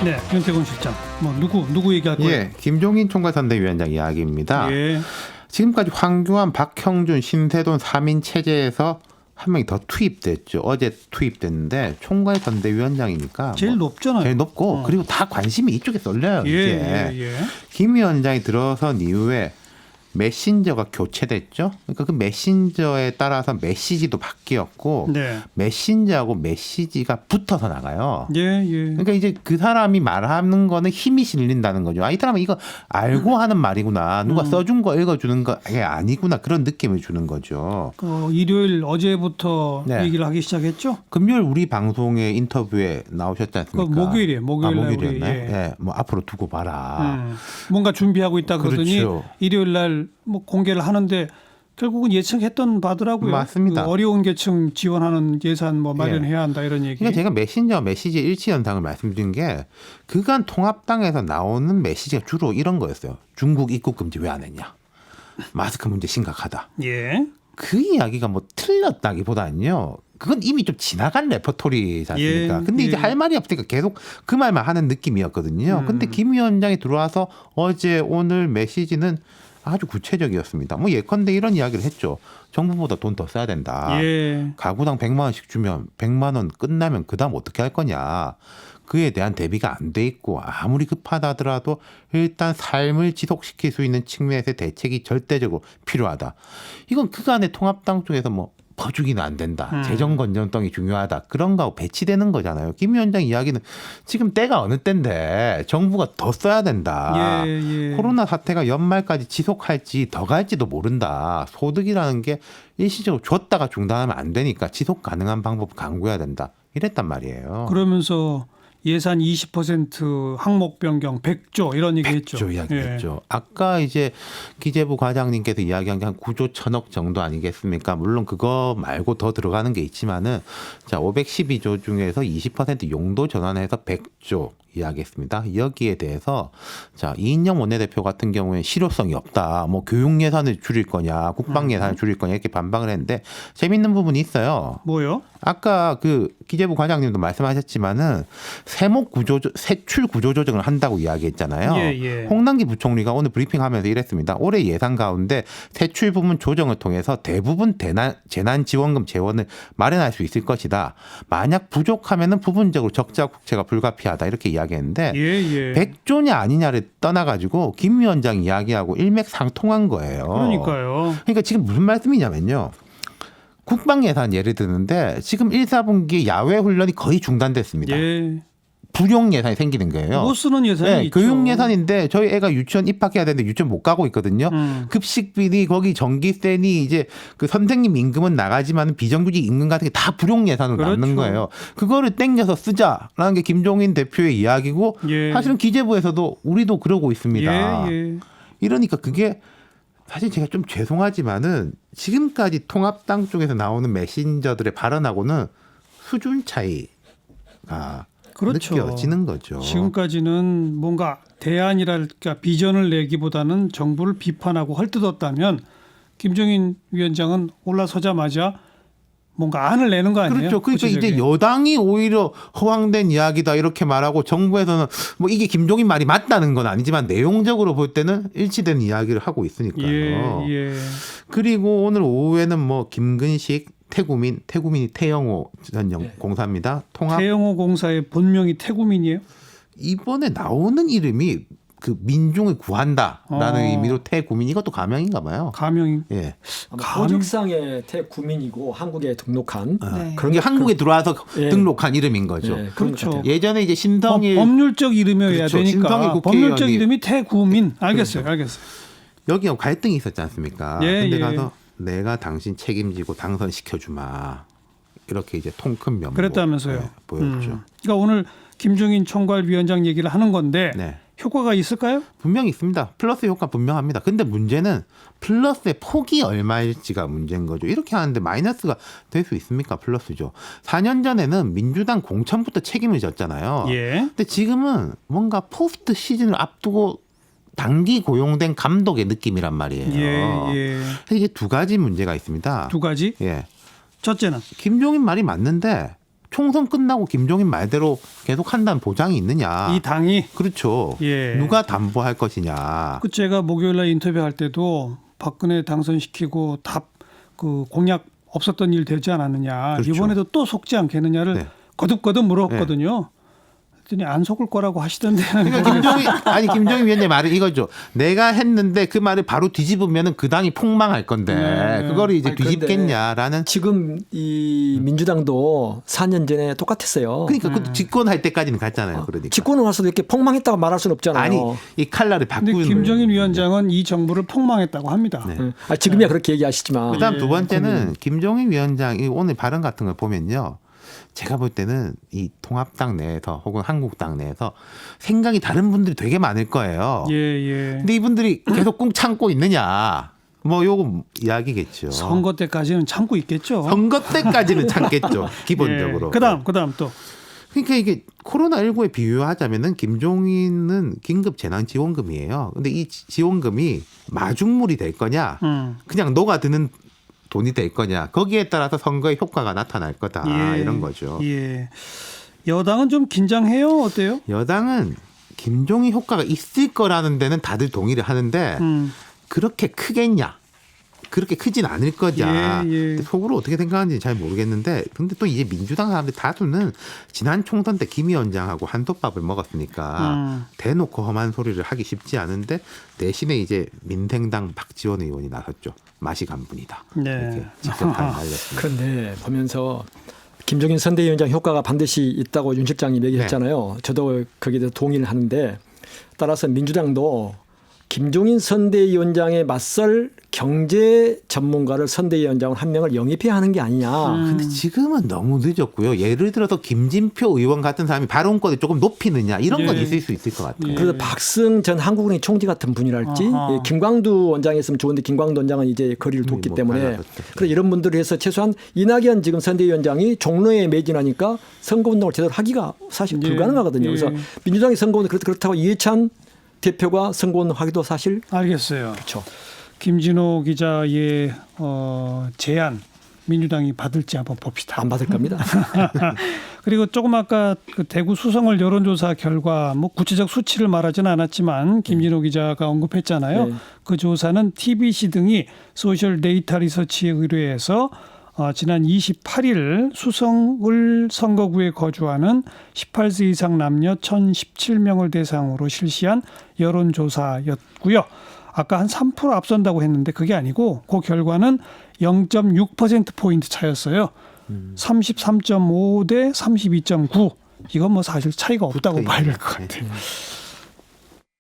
네, 윤태곤 실장. 뭐 누구 얘기할 거예요? 예, 김종인 총괄선대위원장 이야기입니다. 예. 지금까지 황교안, 박형준, 신세돈 3인 체제에서 한 명이 더 투입됐죠. 어제 투입됐는데 총괄선대위원장이니까 제일 높잖아요. 제일 높고 그리고 다 관심이 이쪽에 쏠려요. 이제 예. 김 위원장이 들어선 이후에 메신저가 교체됐죠. 그러니까 그 메신저에 따라서 메시지도 바뀌었고 네. 메신저하고 메시지가 붙어서 나가요. 예. 그러니까 이제 그 사람이 말하는 거는 힘이 실린다는 거죠. 아, 이 사람은 이거 알고 하는 말이구나. 누가 써준 거 읽어주는 거 아니구나. 그런 느낌을 주는 거죠. 일요일 어제부터 네. 얘기를 하기 시작했죠? 금요일 우리 방송의 인터뷰에 나오셨지 않습니까? 목요일이에요. 목요일이었나요? 우리, 예. 뭐 앞으로 두고 봐라. 뭔가 준비하고 있다 그러더니 그렇죠. 일요일 날 뭐 공개를 하는데 결국은 예측했던 바더라고요. 맞습니다. 그 어려운 계층 지원하는 예산 뭐 마련해야 한다 이런 얘기. 그러니까 제가 메신저 메시지 일치 현상을 말씀드린 게 그간 통합당에서 나오는 메시지가 주로 이런 거였어요. 중국 입국 금지 왜 안 했냐? 마스크 문제 심각하다. 예. 그 이야기가 뭐 틀렸다기보다는요. 그건 이미 좀 지나간 레퍼토리지 않습니까? 근데 이제 할 말이 없으니까 계속 그 말만 하는 느낌이었거든요. 근데 김 위원장이 들어와서 어제 오늘 메시지는 아주 구체적이었습니다. 뭐 예컨대 이런 이야기를 했죠. 정부보다 돈 더 써야 된다. 예. 가구당 100만 원씩 주면 100만 원 끝나면 그다음 어떻게 할 거냐. 그에 대한 대비가 안 돼 있고 아무리 급하다 하더라도 일단 삶을 지속시킬 수 있는 측면에서의 대책이 절대적으로 필요하다. 이건 그간의 통합당 쪽에서 뭐 퍼주기는 안 된다. 재정 건전성이 중요하다. 그런 거하고 배치되는 거잖아요. 김 위원장 이야기는 지금 때가 어느 때인데 정부가 더 써야 된다. 예. 코로나 사태가 연말까지 지속할지 더 갈지도 모른다. 소득이라는 게 일시적으로 줬다가 중단하면 안 되니까 지속 가능한 방법 강구해야 된다. 이랬단 말이에요. 그러면서 예산 20% 항목 변경 100조 이런 얘기 했죠. 100조 이야기했죠. 아까 이제 기재부 과장님께서 이야기한 게 한 9조 1,000억 정도 아니겠습니까? 물론 그거 말고 더 들어가는 게 있지만은 자 512조 중에서 20% 용도 전환해서 100조 이야기했습니다. 여기에 대해서 자 이인영 원내대표 같은 경우에 실효성이 없다. 뭐 교육 예산을 줄일 거냐, 국방 예산을 줄일 거냐 이렇게 반박을 했는데 재밌는 부분이 있어요. 뭐요? 아까 그 기재부 과장님도 말씀하셨지만은 세출 구조 조정을 한다고 이야기했잖아요. 예. 홍남기 부총리가 오늘 브리핑하면서 이랬습니다. 올해 예산 가운데 세출 부분 조정을 통해서 대부분 재난지원금 재원을 마련할 수 있을 것이다. 만약 부족하면은 부분적으로 적자 국채가 불가피하다 이렇게 이야기했는데 예. 100조냐 아니냐를 떠나가지고 김 위원장 이야기하고 일맥상통한 거예요. 그러니까요. 그러니까 지금 무슨 말씀이냐면요. 국방 예산 예를 드는데 지금 1, 4분기 야외 훈련이 거의 중단됐습니다. 예. 불용 예산이 생기는 거예요. 못 쓰는 예산이 있죠. 교육 예산인데 저희 애가 유치원 입학해야 되는데 유치원 못 가고 있거든요. 급식비니 거기 전기세니 이제 그 선생님 임금은 나가지만 비정규직 임금 같은 게 다 불용 예산으로 그렇죠. 남는 거예요. 그거를 땡겨서 쓰자라는 게 김종인 대표의 이야기고 예. 사실은 기재부에서도 우리도 그러고 있습니다. 예. 이러니까 그게 사실 제가 좀 죄송하지만은 지금까지 통합당 쪽에서 나오는 메신저들의 발언하고는 수준 차이가 그렇죠. 느껴지는 거죠. 지금까지는 뭔가 대안이랄까 비전을 내기보다는 정부를 비판하고 헐뜯었다면 김종인 위원장은 올라서자마자 뭔가 안을 내는 거 아니에요? 그렇죠. 그러니까 구체적인. 이제 여당이 오히려 허황된 이야기다 이렇게 말하고 정부에서는 뭐 이게 김종인 말이 맞다는 건 아니지만 내용적으로 볼 때는 일치된 이야기를 하고 있으니까요. 예. 그리고 오늘 오후에는 뭐 김근식 태구민이 태영호 전 공사입니다. 통합 태영호 공사의 본명이 태구민이에요? 이번에 나오는 이름이 그 민중을 구한다라는 의미로 태구민 이것도 가명인가 봐요. 가명이. 예. 호적상의 태구민이고 한국에 등록한 그런 게 한국에 들어와서 등록한 이름인 거죠. 그렇죠. 예전에 이제 신성일 법률적 이름이어야 그렇죠. 되니까 신성일 국회의원이- 법률적 이름이 태구민. 알겠어요. 여기가 갈등이 있었지 않습니까? 예, 근데 예. 가서 내가 당신 책임지고 당선시켜주마 이렇게 이제 통 큰 면모 그랬다면서요. 보였죠. 그러니까 오늘 김종인 총괄위원장 얘기를 하는 건데 네. 효과가 있을까요? 분명히 있습니다. 플러스 효과 분명합니다. 근데 문제는 플러스의 폭이 얼마일지가 문제인 거죠. 이렇게 하는데 마이너스가 될 수 있습니까? 플러스죠. 4년 전에는 민주당 공천부터 책임을 졌잖아요. 예. 근데 지금은 뭔가 포스트 시즌을 앞두고 단기 고용된 감독의 느낌이란 말이에요. 예. 이게 두 가지 문제가 있습니다. 두 가지. 예. 첫째는 김종인 말이 맞는데 총선 끝나고 김종인 말대로 계속 한다는 보장이 있느냐. 이 당이 그렇죠. 예. 누가 담보할 것이냐. 그 제가 목요일날 인터뷰할 때도 박근혜 당선시키고 그 공약 없었던 일 되지 않았느냐. 그렇죠. 이번에도 또 속지 않겠느냐를 네. 거듭거듭 물었거든요. 그랬더니 안 속을 거라고 하시던데. 그러니까 김종인 위원장의 말은 이거죠. 내가 했는데 그 말을 바로 뒤집으면 그 당이 폭망할 건데 네. 그거를 이제 아니, 그런데 뒤집겠냐라는. 지금 이 민주당도 4년 전에 똑같았어요. 그러니까 그 집권할 때까지는 갔잖아요. 그러니까. 집권을 와서도 이렇게 폭망했다고 말할 수는 없잖아요. 아니 이 칼날을 근데 바꾸는. 김정인 위원장은 이 정부를 폭망했다고 합니다. 네. 지금이야 그렇게 얘기하시지만 그다음 두 번째는 김종인 위원장이 오늘 발언 같은 걸 보면요. 제가 볼 때는 이 통합당 내에서 혹은 한국당 내에서 생각이 다른 분들이 되게 많을 거예요. 예, 예. 근데 이분들이 계속 꾹 참고 있느냐. 뭐 요거 이야기겠죠. 선거 때까지는 참고 있겠죠. 선거 때까지는 참겠죠. 기본적으로. 예. 그다음 또. 그러니까 이게 코로나19에 비유하자면은 김종인은 긴급 재난지원금이에요. 근데 이 지원금이 마중물이 될 거냐, 그냥 녹아드는 돈이 될 거냐, 거기에 따라서 선거의 효과가 나타날 거다. 예. 이런 거죠. 예. 여당은 좀 긴장해요. 어때요? 여당은 김종인 효과가 있을 거라는 데는 다들 동의를 하는데 그렇게 크겠냐? 그렇게 크진 않을 거냐. 예, 예. 근데 속으로 어떻게 생각하는지 잘 모르겠는데, 근데 또 이제 민주당 사람들 다수는 지난 총선 때 김 위원장하고 한솥밥을 먹었으니까 대놓고 험한 소리를 하기 쉽지 않은데 대신에 이제 민생당 박지원 의원이 나섰죠. 맛이 간 분이다. 네. 이렇게 직접하게 날렸습니다. 그런데 보면서 김종인 선대위원장 효과가 반드시 있다고 윤 실장님 얘기했잖아요. 저도 거기에 대해서 동의를 하는데 따라서 민주당도 김종인 선대위원장에 맞설 경제 전문가를 선대위원장 한 명을 영입해야 하는 게 아니냐. 근데 지금은 너무 늦었고요. 예를 들어서 김진표 의원 같은 사람이 발언권을 조금 높이느냐 이런 건 예. 있을 수 있을 것 같아요. 예. 그래서 박승 전 한국은행 총재 같은 분이랄지 아하. 예, 김광두 원장이 있으면 좋은데 김광두 원장은 이제 거리를 뒀기 뭐 때문에 달라졌죠. 그래서 이런 분들을 해서 최소한 이낙연 지금 선대위원장이 종로에 매진하니까 선거운동을 제대로 하기가 사실 예. 불가능하거든요. 그래서 예. 민주당이 선거운동 그렇다고 이해찬 대표가 선거운동 하기도 사실 알겠어요. 그렇죠. 김진호 기자의 제안 민주당이 받을지 한번 봅시다. 안 받을 겁니다. 그리고 조금 아까 그 대구 수성을 여론조사 결과 뭐 구체적 수치를 말하지는 않았지만 김진호 기자가 언급했잖아요. 네. 그 조사는 TBC 등이 소셜 데이터 리서치에 의뢰해서 지난 28일 수성을 선거구에 거주하는 18세 이상 남녀 1,017명을 대상으로 실시한 여론조사였고요. 아까 한 3% 앞선다고 했는데 그게 아니고 그 결과는 0.6%포인트 차였어요. 33.5 대 32.9. 이건 뭐 사실 차이가 없다고 봐야 될 것 같아요.